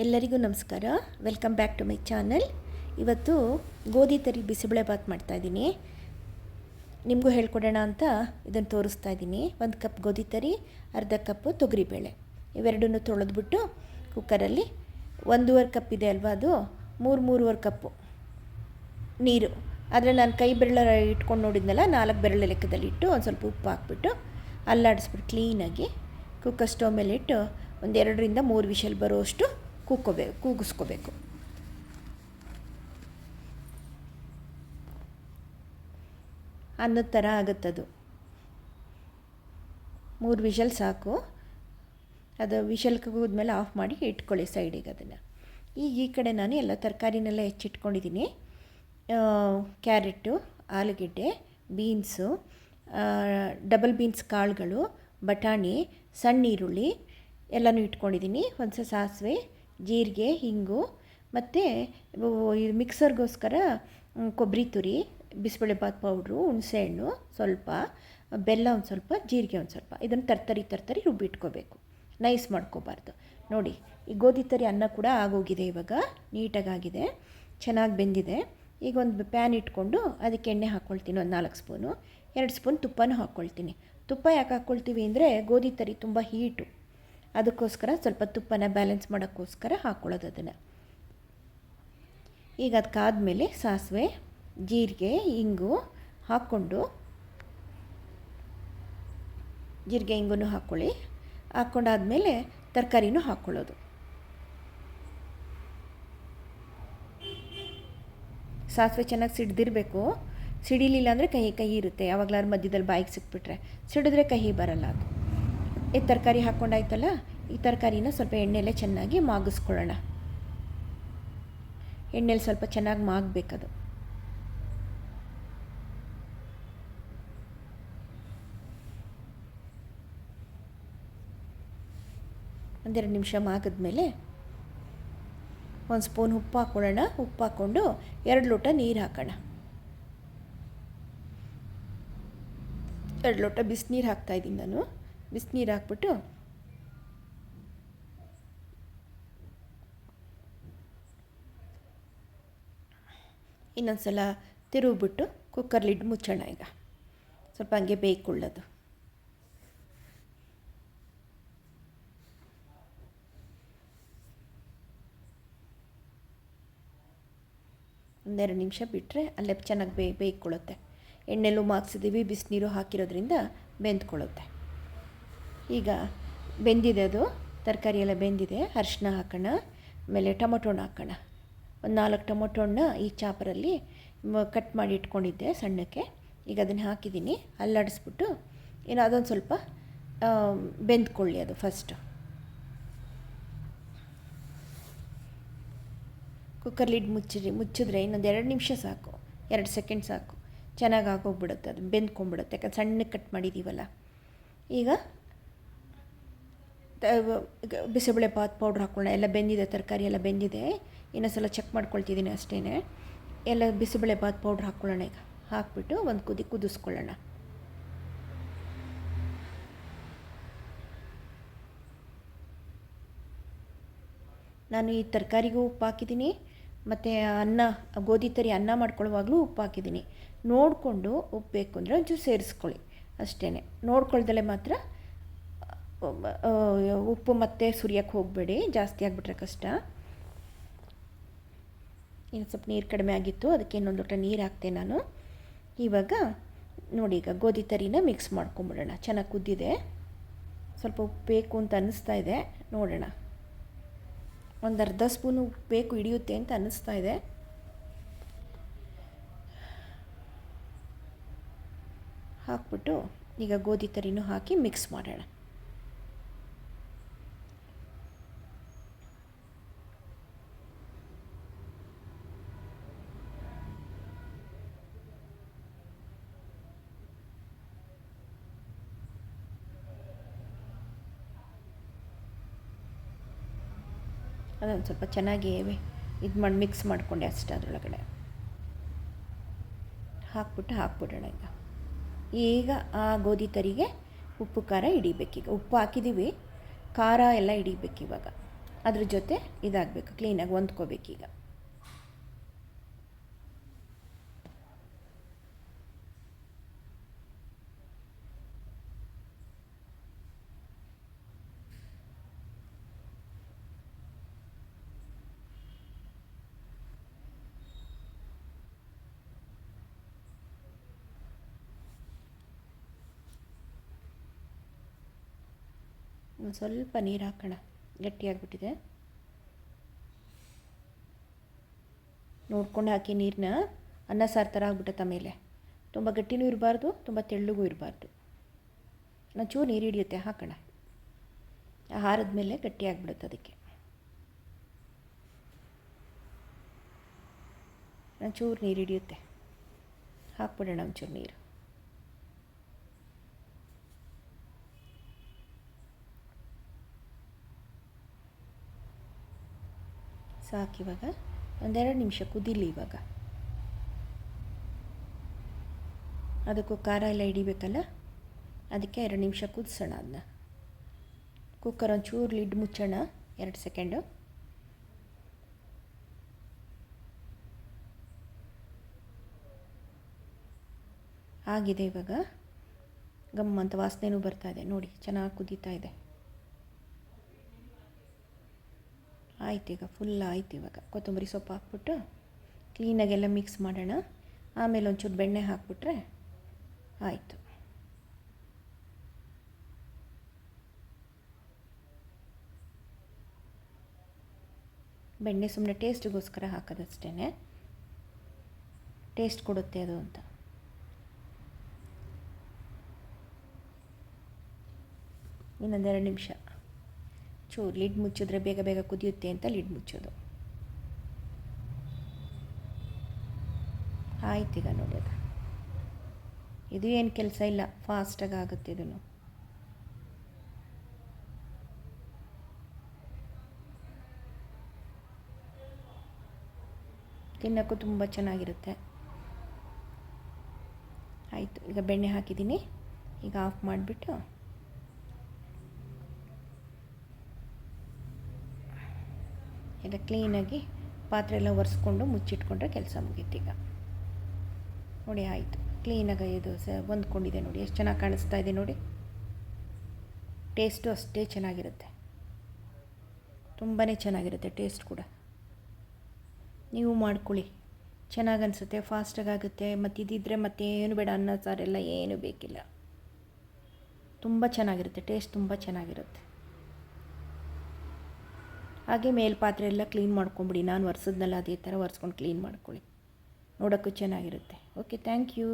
ಎಲ್ಲರಿಗೂ ನಮಸ್ಕಾರ. Welcome back to my channel. ಇವತ್ತು ಗೋಧಿ ತರಿ ಬಿಸಿಬೇಳೆ ಬಾತ್ ಮಾಡ್ತಾಯಿದ್ದೀನಿ. ನಿಮಗೂ ಹೇಳ್ಕೊಡೋಣ ಅಂತ ಇದನ್ನು ತೋರಿಸ್ತಾ ಇದ್ದೀನಿ. 1 ಕಪ್ ಗೋಧಿ ತರಿ, ಅರ್ಧ ಕಪ್ಪು ತೊಗರಿಬೇಳೆ, ಇವೆರಡನ್ನು ತೊಳೆದ್ಬಿಟ್ಟು ಕುಕ್ಕರಲ್ಲಿ 1.5 ಕಪ್ ಇದೆ ಅಲ್ವಾ, ಅದು 3-3.5 ಕಪ್ಪು ನೀರು. ಆದರೆ ನಾನು ಕೈ ಬೆರಳ ಇಟ್ಕೊಂಡು ನೋಡಿದ್ನಲ್ಲ, 4 ಬೆರಳ ಲೆಕ್ಕದಲ್ಲಿ ಇಟ್ಟು ಒಂದು ಸ್ವಲ್ಪ ಉಪ್ಪು ಹಾಕ್ಬಿಟ್ಟು ಅಲ್ಲಾಡಿಸ್ಬಿಟ್ಟು ಕ್ಲೀನಾಗಿ ಕುಕ್ಕರ್ ಸ್ಟವ್ ಮೇಲೆ ಇಟ್ಟು 2-3 ವಿಷಲ್ ಬರೋಷ್ಟು ಕೂಗಿಸ್ಕೋಬೇಕು. ಅನ್ನದ ಥರ ಆಗುತ್ತದು. 3 ವಿಷಲ್ ಸಾಕು. ಅದು ವಿಷಲ್ ಕೂಗಿದ್ಮೇಲೆ ಆಫ್ ಮಾಡಿ ಇಟ್ಕೊಳ್ಳಿ ಸೈಡಿಗೆ ಅದನ್ನು. ಈಗ ಈ ಕಡೆ ನಾನು ಎಲ್ಲ ತರಕಾರಿನೆಲ್ಲ ಹೆಚ್ಚಿಟ್ಕೊಂಡಿದ್ದೀನಿ. ಕ್ಯಾರೆಟು, ಆಲೂಗೆಡ್ಡೆ, ಬೀನ್ಸು, ಡಬಲ್ ಬೀನ್ಸ್ ಕಾಳುಗಳು, ಬಟಾಣಿ, ಸಣ್ಣ ಈರುಳ್ಳಿ ಎಲ್ಲನೂ ಇಟ್ಕೊಂಡಿದ್ದೀನಿ. ಒಂದು ಸಾಸಿವೆ, ಜೀರಿಗೆ, ಹಿಂಗು, ಮತ್ತು ಇದು ಮಿಕ್ಸರ್ಗೋಸ್ಕರ ಕೊಬ್ಬರಿ ತುರಿ, ಬಿಸಿಬೇಳೆ ಬಾತ್ ಪೌಡ್ರು, ಹುಣಸೆಹಣ್ಣು ಸ್ವಲ್ಪ, ಬೆಲ್ಲ ಒಂದು ಸ್ವಲ್ಪ, ಜೀರಿಗೆ ಒಂದು ಸ್ವಲ್ಪ. ಇದನ್ನು ತರ್ತರಿ ರುಬ್ಬಿಟ್ಕೋಬೇಕು, ನೈಸ್ ಮಾಡ್ಕೋಬಾರ್ದು. ನೋಡಿ, ಈ ಗೋಧಿ ತರಿ ಅನ್ನ ಕೂಡ ಆಗೋಗಿದೆ. ಇವಾಗ ನೀಟಾಗಿದೆ, ಚೆನ್ನಾಗಿ ಬೆಂದಿದೆ. ಈಗ ಒಂದು ಪ್ಯಾನ್ ಇಟ್ಕೊಂಡು ಅದಕ್ಕೆ ಎಣ್ಣೆ ಹಾಕ್ಕೊಳ್ತೀನಿ. ಒಂದು 4 ಸ್ಪೂನು, 2 ಸ್ಪೂನ್ ತುಪ್ಪನೂ ಹಾಕ್ಕೊಳ್ತೀನಿ. ತುಪ್ಪ ಯಾಕೆ ಹಾಕ್ಕೊಳ್ತೀವಿ ಅಂದರೆ ಗೋಧಿ ತರಿ ತುಂಬ ಹೀಟು, ಅದಕ್ಕೋಸ್ಕರ ಸ್ವಲ್ಪ ತುಪ್ಪನ ಬ್ಯಾಲೆನ್ಸ್ ಮಾಡೋಕ್ಕೋಸ್ಕರ ಹಾಕ್ಕೊಳ್ಳೋದು ಅದನ್ನು. ಈಗ ಅದಕ್ಕಾದಮೇಲೆ ಸಾಸಿವೆ, ಜೀರಿಗೆ, ಇಂಗು ಹಾಕ್ಕೊಂಡು, ಜೀರಿಗೆ ಇಂಗು ಹಾಕ್ಕೊಳ್ಳಿ. ಹಾಕ್ಕೊಂಡಾದಮೇಲೆ ತರಕಾರಿನೂ ಹಾಕ್ಕೊಳ್ಳೋದು. ಸಾಸಿವೆ ಚೆನ್ನಾಗಿ ಸಿಡ್ದಿರಬೇಕು. ಸಿಡಿಲಿಲ್ಲ ಅಂದರೆ ಕಹಿ ಇರುತ್ತೆ. ಯಾವಾಗಲಾದ್ರು ಮಧ್ಯದಲ್ಲಿ ಬಾಯಿಗೆ ಸಿಕ್ಬಿಟ್ರೆ, ಸಿಡಿದ್ರೆ ಕಹಿ ಬರಲ್ಲ ಅದು. ಈ ತರಕಾರಿ ಹಾಕ್ಕೊಂಡಾಯ್ತಲ್ಲ, ಈ ತರಕಾರಿನ ಸ್ವಲ್ಪ ಎಣ್ಣೆಯಲ್ಲೇ ಚೆನ್ನಾಗಿ ಮಾಗಿಸ್ಕೊಳ್ಳೋಣ. ಎಣ್ಣೆಲಿ ಸ್ವಲ್ಪ ಚೆನ್ನಾಗಿ ಮಾಗಬೇಕದು. ಒಂದೆರಡು ನಿಮಿಷ ಮಾಗಿದ್ಮೇಲೆ 1 ಸ್ಪೂನ್ ಉಪ್ಪು ಹಾಕ್ಕೊಳ್ಳೋಣ. ಉಪ್ಪು ಹಾಕ್ಕೊಂಡು 2 ಲೋಟ ನೀರು ಹಾಕೋಣ. 2 ಲೋಟ ಬಿಸಿನೀರು ಹಾಕ್ತಾಯಿದ್ದೀನಿ ನಾನು. ಬಿಸಿನೀರು ಹಾಕ್ಬಿಟ್ಟು ಇನ್ನೊಂದು ಸಲ ತಿರುಗಿಬಿಟ್ಟು ಕುಕ್ಕರ್ ಲಿಡ್ ಮುಚ್ಚೋಣ. ಈಗ ಸ್ವಲ್ಪ ಹಂಗೆ ಬೇಯ್ಕೊಳ್ಳೋದು. ಒಂದೆರಡು ನಿಮಿಷ ಬಿಟ್ಟರೆ ಅಲ್ಲೇ ಚೆನ್ನಾಗಿ ಬೇಯ್ಕೊಳ್ಳುತ್ತೆ. ಎಣ್ಣೆಲ್ಲೂ ಮಾಗ್ಸಿದ್ದೀವಿ, ಬಿಸಿನೀರು ಹಾಕಿರೋದ್ರಿಂದ ಬೆಂದ್ಕೊಳ್ಳುತ್ತೆ. ಈಗ ಬೆಂದಿದೆ ಅದು, ತರಕಾರಿ ಎಲ್ಲ ಬೆಂದಿದೆ. ಅರಿಶಿನ ಹಾಕೋಣ, ಆಮೇಲೆ ಟೊಮೊಟೊ ಹಣ್ಣು ಹಾಕೋಣ. ಒಂದು 4 ಟೊಮೊಟೊ ಹಣ್ಣು ಈ ಚಾಪರಲ್ಲಿ ಕಟ್ ಮಾಡಿ ಇಟ್ಕೊಂಡಿದ್ದೆ ಸಣ್ಣಕ್ಕೆ. ಈಗ ಅದನ್ನು ಹಾಕಿದ್ದೀನಿ. ಅಲ್ಲಾಡಿಸ್ಬಿಟ್ಟು ಏನೋ ಅದೊಂದು ಸ್ವಲ್ಪ ಬೆಂದ್ಕೊಳ್ಳಿ ಅದು ಫಸ್ಟು. ಕುಕ್ಕರ್ ಲಿಡ್ ಮುಚ್ಚಿದ್ರೆ ಇನ್ನೊಂದು 2 ನಿಮಿಷ ಸಾಕು, 2 ಸೆಕೆಂಡ್ ಸಾಕು. ಚೆನ್ನಾಗಿ ಆಗೋಗ್ಬಿಡುತ್ತೆ, ಅದು ಬೆಂದ್ಕೊಂಡ್ಬಿಡುತ್ತೆ. ಯಾಕಂದ್ರೆ ಸಣ್ಣಕ್ಕೆ ಕಟ್ ಮಾಡಿದ್ದೀವಲ್ಲ. ಈಗ ಬಿಸಿಬೇಳೆ ಬಾತ್ ಪೌಡ್ರ್ ಹಾಕ್ಕೊಳ್ಳೋಣ. ಎಲ್ಲ ಬೆಂದಿದೆ, ತರಕಾರಿ ಎಲ್ಲ ಬೆಂದಿದೆ. ಇನ್ನೊಂದು ಸಲ ಚೆಕ್ ಮಾಡ್ಕೊಳ್ತಿದ್ದೀನಿ ಅಷ್ಟೇ. ಎಲ್ಲ ಬಿಸಿಬೇಳೆ ಬಾತ್ ಪೌಡ್ರ್ ಹಾಕ್ಕೊಳ್ಳೋಣ. ಈಗ ಹಾಕ್ಬಿಟ್ಟು ಒಂದು ಕುದಿಸ್ಕೊಳ್ಳೋಣ. ನಾನು ಈ ತರಕಾರಿಗೂ ಉಪ್ಪು ಹಾಕಿದ್ದೀನಿ, ಮತ್ತು ಗೋಧಿ ತರಿ ಅನ್ನ ಮಾಡ್ಕೊಳ್ಳುವಾಗಲೂ ಉಪ್ಪು ಹಾಕಿದ್ದೀನಿ. ನೋಡಿಕೊಂಡು ಉಪ್ಪು ಬೇಕು ಅಂದರೆ ಒಂಚೂರು ಸೇರಿಸ್ಕೊಳ್ಳಿ ಅಷ್ಟೇ. ನೋಡ್ಕೊಳ್ದಲ್ಲೇ ಮಾತ್ರ ಉಪ್ಪು ಮತ್ತೆ ಸುರಿಯೋಕ್ಕೆ ಹೋಗಬೇಡಿ, ಜಾಸ್ತಿ ಆಗಿಬಿಟ್ರೆ ಕಷ್ಟ. ಇನ್ನು ಸ್ವಲ್ಪ ನೀರು ಕಡಿಮೆ ಆಗಿತ್ತು, ಅದಕ್ಕೆ ಇನ್ನೊಂದು ಲೋಟ ನೀರು ಹಾಕ್ತೆ ನಾನು. ಇವಾಗ ನೋಡಿ, ಈಗ ಗೋಧಿ ತರಿನ ಮಿಕ್ಸ್ ಮಾಡ್ಕೊಂಬಿಡೋಣ. ಚೆನ್ನಾಗಿ ಕುದ್ದಿದೆ, ಸ್ವಲ್ಪ ಉಪ್ಪು ಬೇಕು ಅಂತ ಅನ್ನಿಸ್ತಾ ಇದೆ. ನೋಡೋಣ, ಒಂದು ಅರ್ಧ ಸ್ಪೂನು ಉಪ್ಪು ಬೇಕು, ಹಿಡಿಯುತ್ತೆ ಅಂತ ಅನ್ನಿಸ್ತಾ ಇದೆ. ಹಾಕ್ಬಿಟ್ಟು ಈಗ ಗೋಧಿ ತರಿನೂ ಹಾಕಿ ಮಿಕ್ಸ್ ಮಾಡೋಣ. ಅದೊಂದು ಸ್ವಲ್ಪ ಚೆನ್ನಾಗಿ ಇದು ಮಾಡಿ ಮಿಕ್ಸ್ ಮಾಡಿಕೊಂಡೆ ಅಷ್ಟೇ. ಅದರೊಳಗಡೆ ಹಾಕ್ಬಿಡೋಣ. ಈಗ ಆ ಗೋಧಿ ತರಿಗೆ ಉಪ್ಪು ಖಾರ ಹಿಡಿಬೇಕೀಗ. ಉಪ್ಪು ಹಾಕಿದ್ದೀವಿ, ಖಾರ ಎಲ್ಲ ಹಿಡಿಬೇಕು ಇವಾಗ. ಅದ್ರ ಜೊತೆ ಇದಾಗಬೇಕು, ಕ್ಲೀನಾಗಿ ಹೊಂದ್ಕೋಬೇಕೀಗ. ಒಂದು ಸ್ವಲ್ಪ ನೀರು ಹಾಕೋಣ, ಗಟ್ಟಿಯಾಗಿಬಿಟ್ಟಿದೆ. ನೋಡ್ಕೊಂಡು ಹಾಕಿ ನೀರನ್ನ. ಅನ್ನ ಸಾರು ಥರ ಆಗ್ಬಿಟ್ಟತ್ತ ಮೇಲೆ. ತುಂಬ ಗಟ್ಟಿನೂ ಇರಬಾರ್ದು, ತುಂಬ ತೆಳ್ಳಗೂ ಇರಬಾರ್ದು. ಒಂಚೂರು ನೀರು ಹಿಡಿಯುತ್ತೆ, ಹಾಕೋಣ. ಹಾರದ ಮೇಲೆ ಗಟ್ಟಿಯಾಗಿಬಿಡುತ್ತೆ, ಅದಕ್ಕೆ ಒಂಚೂರು ನೀರು ಹಿಡಿಯುತ್ತೆ, ಹಾಕ್ಬಿಡೋಣ ಒಂಚೂರು ನೀರು. ಸಾಕಿವಾಗ ಒಂದೆರಡು ನಿಮಿಷ ಕುದೀಲಿ. ಇವಾಗ ಅದಕ್ಕೂ ಖಾರ ಎಲ್ಲ ಹಿಡಿಬೇಕಲ್ಲ, ಅದಕ್ಕೆ 2 ನಿಮಿಷ ಕುದಿಸೋಣ ಅದನ್ನ. ಕುಕ್ಕರ್ ಒಂಚೂರು ಲಿಡ್ ಮುಚ್ಚೋಣ 2 ಸೆಕೆಂಡು. ಆಗಿದೆ ಇವಾಗ. ಗಮ್ಮಂತ ವಾಸನೆನೂ ಬರ್ತಾಯಿದೆ ನೋಡಿ, ಚೆನ್ನಾಗಿ ಕುದೀತಾ ಇದೆ. ಆಯ್ತು, ಈಗ ಫುಲ್ ಆಯ್ತು. ಇವಾಗ ಕೊತ್ತಂಬರಿ ಸೊಪ್ಪು ಹಾಕ್ಬಿಟ್ಟು ಕ್ಲೀನಾಗೆಲ್ಲ ಮಿಕ್ಸ್ ಮಾಡೋಣ. ಆಮೇಲೆ ಒಂಚೂರು ಬೆಣ್ಣೆ ಹಾಕ್ಬಿಟ್ರೆ ಆಯಿತು. ಬೆಣ್ಣೆ ಸುಮ್ಮನೆ ಟೇಸ್ಟಿಗೋಸ್ಕರ ಹಾಕೋದಷ್ಟೇ, ಟೇಸ್ಟ್ ಕೊಡುತ್ತೆ ಅದು ಅಂತ. ಇನ್ನೊಂದೆರಡು ನಿಮಿಷ ಚೂರು ಲಿಡ್ ಮುಚ್ಚಿದ್ರೆ ಬೇಗ ಬೇಗ ಕುದಿಯುತ್ತೆ ಅಂತ ಲಿಡ್ ಮುಚ್ಚೋದು. ಆಯ್ತು, ಈಗ ನೋಡಿ ಅದು. ಇದು ಏನು ಕೆಲಸ ಇಲ್ಲ, ಫಾಸ್ಟಾಗಿ ಆಗುತ್ತೆ ಇದನ್ನು. ತಿನ್ನೋಕ್ಕೂ ತುಂಬ ಚೆನ್ನಾಗಿರುತ್ತೆ. ಆಯಿತು, ಈಗ ಬೆಣ್ಣೆ ಹಾಕಿದ್ದೀನಿ. ಈಗ ಆಫ್ ಮಾಡಿಬಿಟ್ಟು ಎಲ್ಲ ಕ್ಲೀನಾಗಿ ಪಾತ್ರೆ ಎಲ್ಲ ಒರೆಸ್ಕೊಂಡು ಮುಚ್ಚಿಟ್ಕೊಂಡ್ರೆ ಕೆಲಸ ಮುಗೀತೀಗ. ನೋಡಿ ಆಯಿತು, ಕ್ಲೀನಾಗಿ ಇದು ಹೊಂದ್ಕೊಂಡಿದೆ ನೋಡಿ, ಎಷ್ಟು ಚೆನ್ನಾಗಿ ಕಾಣಿಸ್ತಾ ಇದೆ ನೋಡಿ. ಟೇಸ್ಟು ಅಷ್ಟೇ ಚೆನ್ನಾಗಿರುತ್ತೆ, ತುಂಬಾ ಚೆನ್ನಾಗಿರುತ್ತೆ ಟೇಸ್ಟ್ ಕೂಡ. ನೀವು ಮಾಡ್ಕೊಳ್ಳಿ, ಚೆನ್ನಾಗಿ ಅನಿಸುತ್ತೆ, ಫಾಸ್ಟಾಗಿ ಆಗುತ್ತೆ. ಮತ್ತು ಇದಿದ್ದರೆ ಮತ್ತೇನು ಬೇಡ, ಅನ್ನ ಸಾರೆಲ್ಲ ಏನೂ ಬೇಕಿಲ್ಲ. ತುಂಬ ಚೆನ್ನಾಗಿರುತ್ತೆ, ಟೇಸ್ಟ್ ತುಂಬ ಚೆನ್ನಾಗಿರುತ್ತೆ. ಹಾಗೆ ಮೇಲ್ಪಾತ್ರೆ ಎಲ್ಲ ಕ್ಲೀನ್ ಮಾಡ್ಕೊಂಬಿಡಿ. ನಾನು ಒರೆಸಿದ್ನಲ್ಲ ಅದೇ ಥರ ಒರೆಸ್ಕೊಂಡು ಕ್ಲೀನ್ ಮಾಡ್ಕೊಳ್ಳಿ, ನೋಡೋಕ್ಕೂ ಚೆನ್ನಾಗಿರುತ್ತೆ. Okay, thank you.